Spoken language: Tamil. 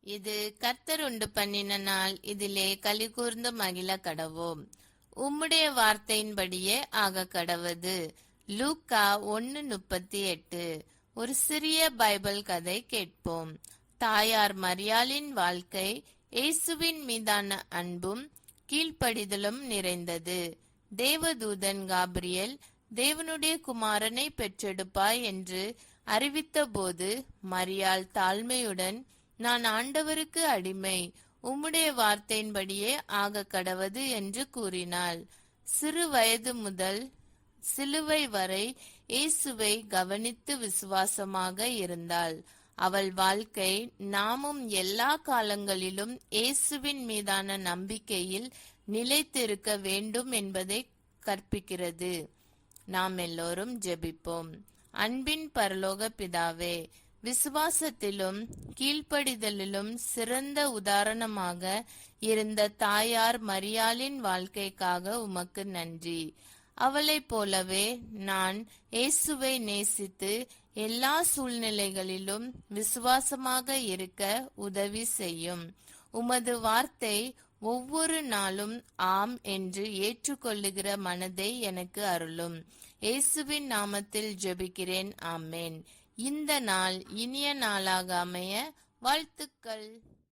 இது கர்த்தர் உண்டு பண்ணின நாள், இதிலே களி கூர்ந்து மகிழ கடவோம். உம்முடைய வார்த்தையின்படியே ஆக கடவது. லூக்கா 1:38. ஒரு சிறிய பைபிள் கதை கேட்போம். தாயார் மரியாளின் வாழ்க்கை இயேசுவின் மீதான அன்பும் கீழ்ப்படிதலும் நிறைந்தது. தேவதூதன் காபிரியல் தேவனுடைய குமாரனை பெற்றெடுப்பாய் என்று அறிவித்த போது மரியாள் தாழ்மையுடன், நான் ஆண்டவருக்கு அடிமை, உம்முடைய வார்த்தையின்படியே ஆக கடவது என்று கூறினாள். சிறு வயது முதல் சிலுவை வரை இயேசுவை கவனித்து விசுவாசமாக இருந்தாள். அவள் வாழ்க்கை நாமும் எல்லா காலங்களிலும் இயேசுவின் மீதான நம்பிக்கையில் நிலைத்திருக்க வேண்டும் என்பதை கற்பிக்கிறது. நாம் எல்லோரும் ஜெபிப்போம். அன்பின் பரலோக பிதாவே, விசுவாசத்திலும் கீழ்ப்படிதலிலும் சிறந்த உதாரணமாக இருந்த தாயார் மரியாளின் வாழ்க்கைக்காக உமக்கு நன்றி. அவளைப் போலவே நான் இயேசுவை நேசித்து எல்லா சூழ்நிலைகளிலும் விசுவாசமாக இருக்க உதவி செய்யும். உமது வார்த்தை ஒவ்வொரு நாளும் ஆம் என்று ஏற்றுக்கொள்ளுகிற மனதை எனக்கு அருளும். இயேசுவின் நாமத்தில் ஜெபிக்கிறேன், ஆமேன். இந்த நாள் இனிய நாளாக அமைய வாழ்த்துக்கள்.